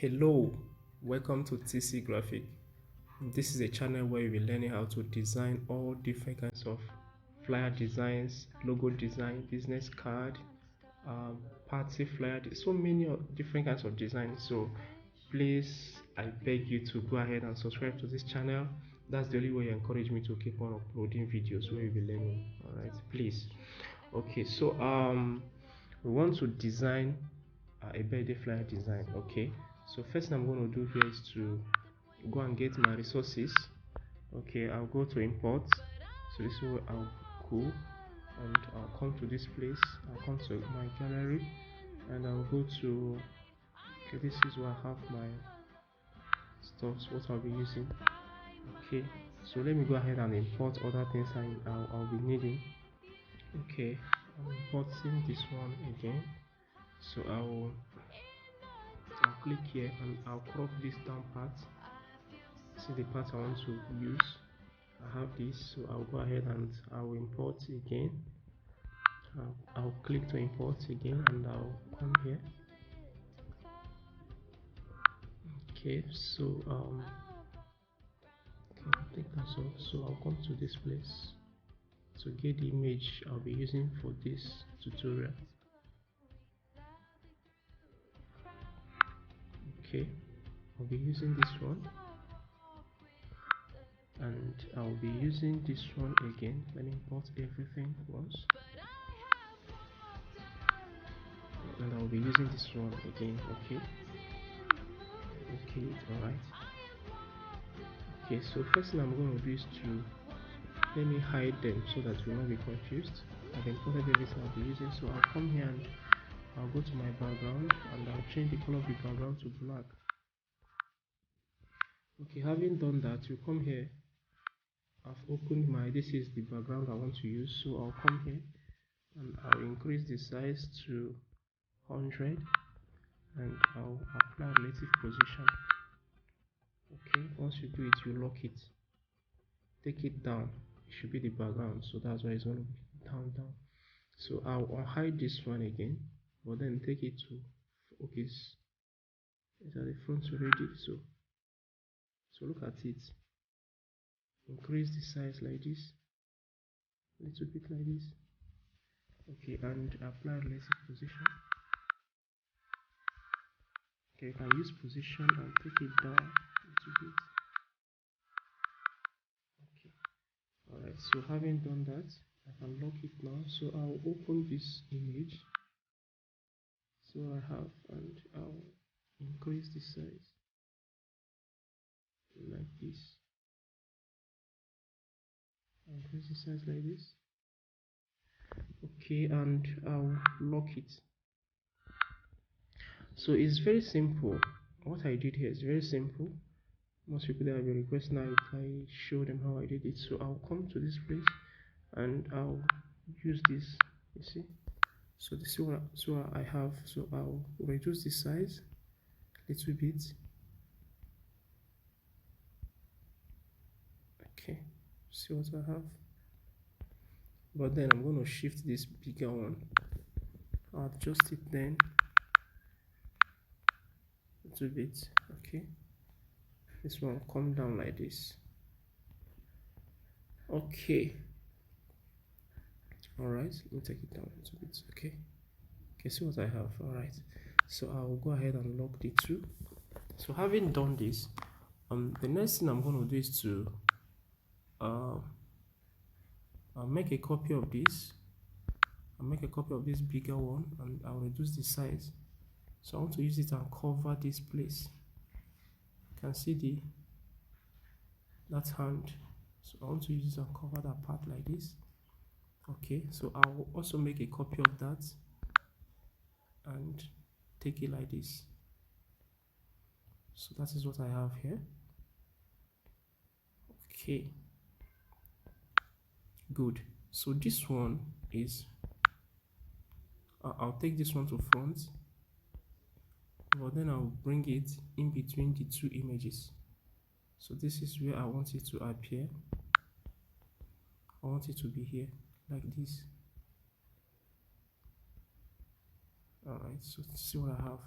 Hello, welcome to TC Graphic. This is a channel where you'll be learning how to design all different kinds of flyer designs, logo design, business card, party flyer, so many different kinds of designs. So please, I beg you to go ahead and subscribe to this channel. That's the only way you encourage me to keep on uploading videos where you'll be learning. All right, please. Okay, so we want to design a birthday flyer design. Okay, so first thing I'm going to do here is to go and get my resources. Okay, I'll go to import. So this is where I'll go, and I'll come to this place. I'll come to my gallery, and I'll go to, okay, this is where I have my stuff, what I'll be using. Okay, so let me go ahead and import other things I'll be needing. Okay, I'm importing this one again. So I'll click here and I'll crop this down part. See the part I want to use. I have this, so I'll go ahead and I'll import again. I'll click to import again, and I'll come here. Okay, so I think that's all. So I'll come to this place to get the image I'll be using for this tutorial. Okay, I'll be using this one, and I'll be using this one again. Let me import everything once, and I'll be using this one again. Okay, all right. Okay, so first thing I'm going to do is to let me hide them so that we'll not be confused. I've imported everything I'll be using, so I'll come here and I'll go to my background, and I'll change the color of the background to black. Okay, having done that, you come here. I've opened this is the background I want to use, so I'll come here and I'll increase the size to 100, and I'll apply relative position. Okay, once you do it, you lock it, take it down. It should be the background, so that's why it's going to be down. So I'll hide this one again, but then take it to, okay, it's at the front already. So look at it, increase the size like this, a little bit like this. Okay, and apply relative position. Okay, you can use position and take it down a little bit. Okay, all right, so having done that, I can lock it now. So I'll open this image, so I have, and I'll increase the size like this, increase the size like this. Okay, and I'll lock it. So it's very simple. What I did here is very simple. Most people that have been requesting now, I show them how I did it. So I'll come to this place and I'll use this, you see. So this is what I have. So I'll reduce the size a little bit. Okay, see what I have. But then I'm going to shift this bigger one. I'll adjust it then a little bit. Okay, this one will come down like this. Okay, all right, let me take it down a little bit. Okay, see what I have. All right, so I'll go ahead and lock the two. So having done this, the next thing I'm going to do is to I'll make a copy of this. I'll make a copy of this bigger one, and I'll reduce the size. So I want to use it and cover this place. You can see that hand. So I want to use it and cover that part like this. Okay, so I'll also make a copy of that and take it like this. So that is what I have here. Okay, good. So this one is I'll take this one to front, but then I'll bring it in between the two images. So this is where I want it to appear. I want it to be here like this. All right, so see what I have.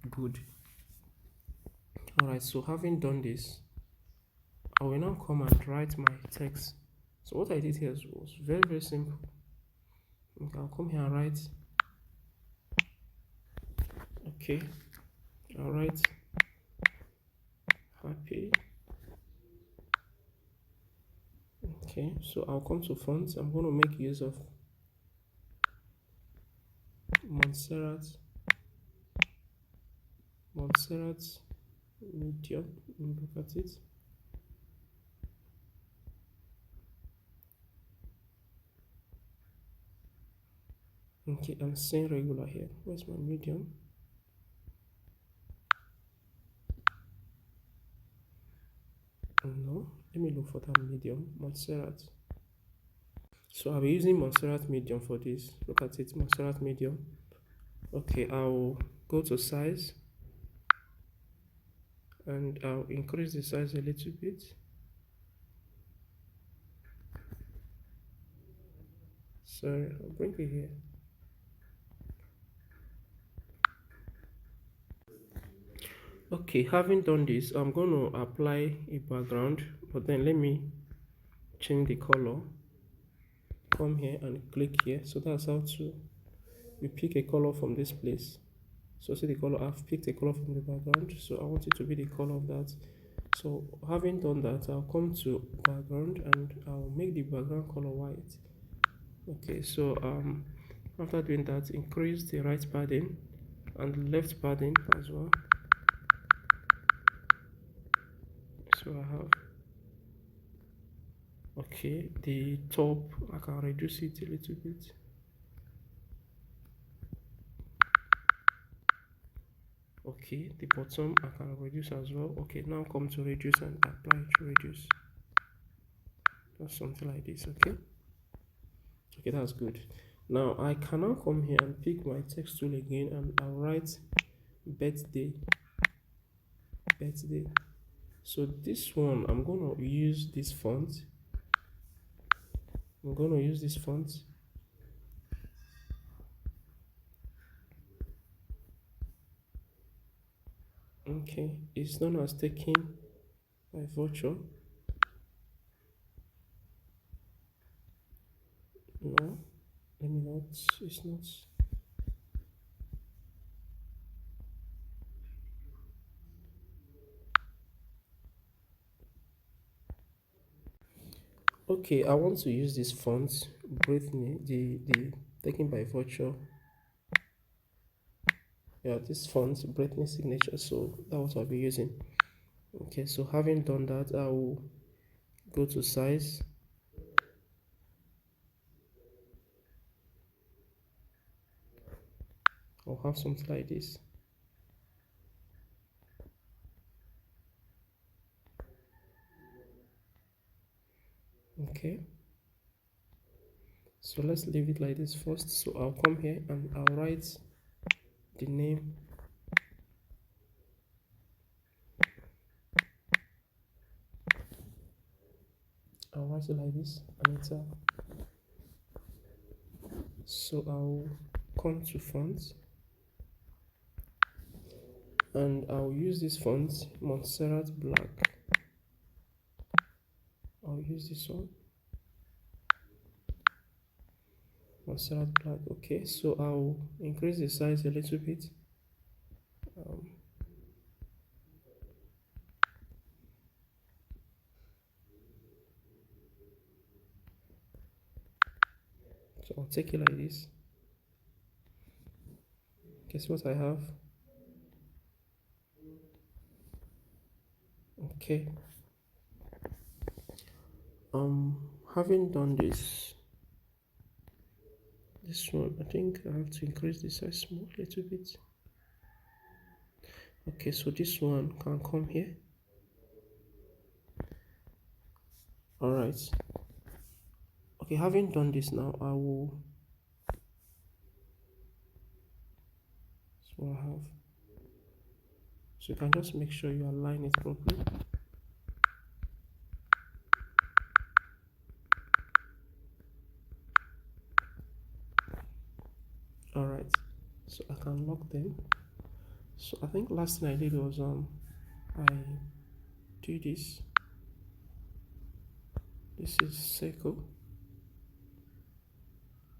Good. Alright, so having done this, I will now come and write my text. So what I did here was very simple. Okay, I'll come here and write, okay, I'll write happy. Okay, so I'll come to fonts. I'm going to make use of Montserrat medium. Look at it. Okay, I'm saying regular here. Where's my medium? No, let me look for that medium. Montserrat. So I'll be using Montserrat medium for this. Look at it, Montserrat medium. Okay, I'll go to size and I'll increase the size a little bit. Sorry, I'll bring it here. Okay, having done this, I'm going to apply a background, but then let me change the color. Come here and click here. So that's how to you pick a color from this place. So see the color, I've picked a color from the background, so I want it to be the color of that. So having done that, I'll come to background and I'll make the background color white. Okay, so after doing that, increase the right padding and the left padding as well. So I have, okay, the top, I can reduce it a little bit. Okay, the bottom I can reduce as well. Okay, now come to reduce and apply to reduce. That's something like this. Okay, that's good. Now I can now come here and pick my text tool again and I'll write birthday. So this one, I'm gonna use this font. Okay, it's known as taking by virtue. No, let me not. It's not. Okay, I want to use this font, Britney, the taken by virtue. Yeah, this font, Britney signature. So that's what I'll be using. Okay, so having done that, I will go to size. I'll have something like this. Okay, so let's leave it like this first. So I'll come here and I'll write the name. I'll write it like this, Anita. So I'll come to fonts and I'll use this font, Montserrat Black. I'll use this one, Montserrat Black. Okay, so I'll increase the size a little bit. So I'll take it like this. Guess what I have? Okay, having done this one, I think I have to increase the size more a little bit. Okay, so this one can come here. All right, okay, having done this now, I will, so I have, so you can just make sure you align it properly. All right, so I can lock them. So I think last thing I did was I do this. This is circle.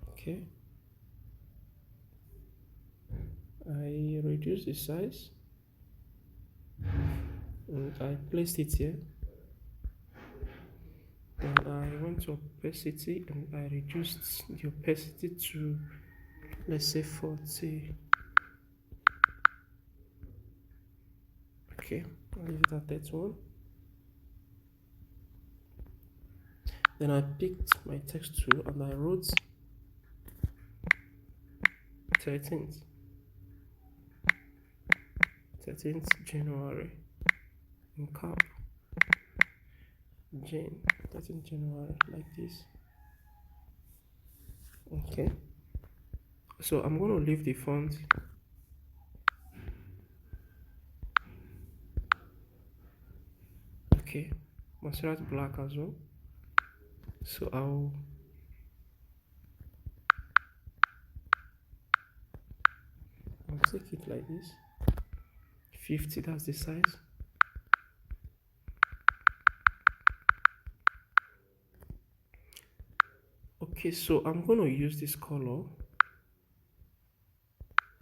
Okay. I reduce the size and I placed it here. Then I went to opacity and I reduced the opacity to, let's say, 40. Okay, I'll leave it at that one. Then I picked my text tool and I wrote 13th January in cap. Jane, 13th January, like this. Okay, so I'm going to leave the font. Okay, Maserati black as well. So I'll take it like this. 50, that's the size. Okay, so I'm going to use this color.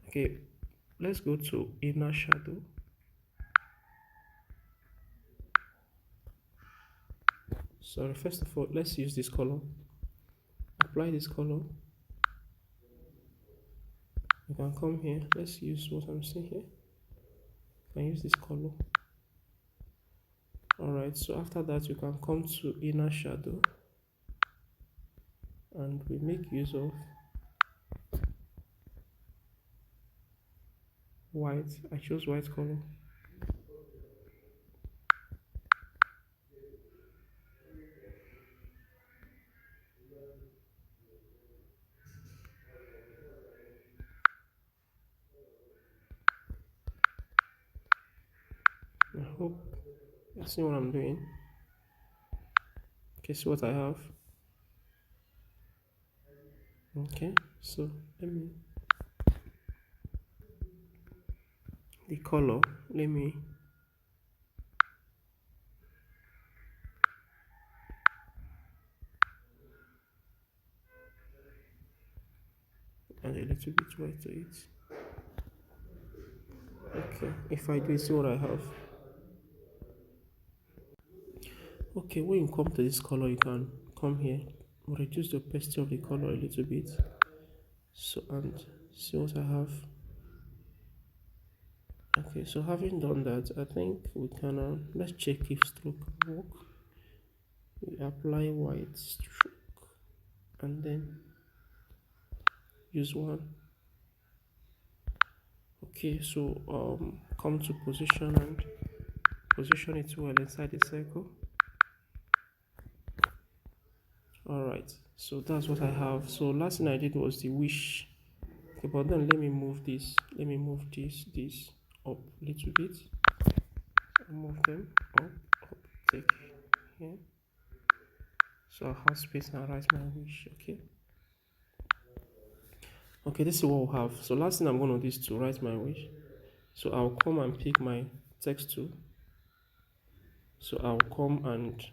Okay, let's go to inner shadow. Sorry, first of all, let's use this color. Apply this color. You can come here. Let's use what I'm seeing here. You can use this color. Alright, so after that, you can come to inner shadow. And we make use of white. I chose white color. I hope you see what I'm doing. Okay, see what I have. Okay, so let me the color. Let me add a little bit white to it. Okay, if I do, see what I have. Okay, when you come to this color, you can come here, reduce the opacity of the color a little bit. So, and see what I have. Okay, so having done that, I think we can let's check if stroke work. We apply white stroke and then use one. Okay, so come to position and position it well inside the circle. All right, so that's what I have. So last thing I did was the wish. Okay, but then let me move this up a little bit. Move them up, take here. So I'll have space and write my wish. Okay, this is what we'll have. So last thing I'm going to do is to write my wish. So I'll come and pick my text tool. So I'll come and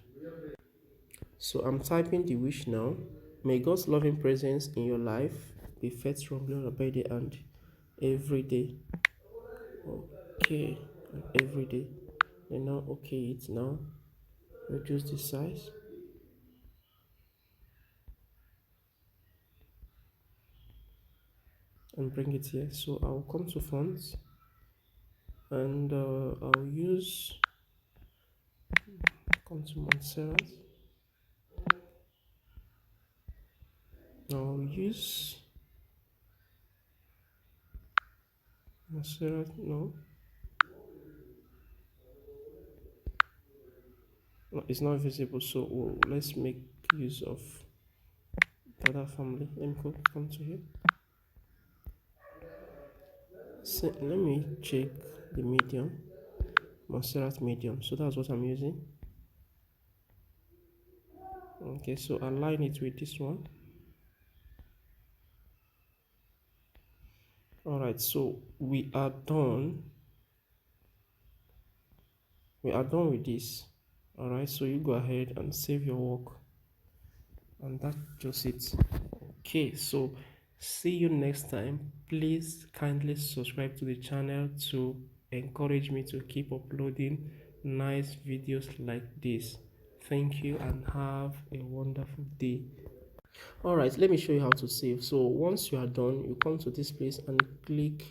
so I'm typing the wish now. May God's loving presence in your life be felt strongly on your birthday and every day. Okay, every day. And now okay it now. Reduce the size. And bring it here. So I'll come to fonts and I'll use come to Montserrat. I'll use Montserrat. No, it's not visible. So let's make use of the other family. Let me come to here. So let me check the medium, Montserrat medium. So that's what I'm using. Okay, so align it with this one. All right, so we are done. We are done with this. All right, so you go ahead and save your work, and that's just it. Okay, so see you next time. Please kindly subscribe to the channel to encourage me to keep uploading nice videos like this. Thank you and have a wonderful day. All right, let me show you how to save. So once you are done, you come to this place and click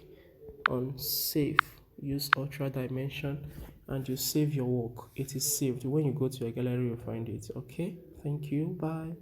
on save. Use ultra dimension and you save your work. It is saved. When you go to your gallery, you'll find it. Okay, thank you. Bye.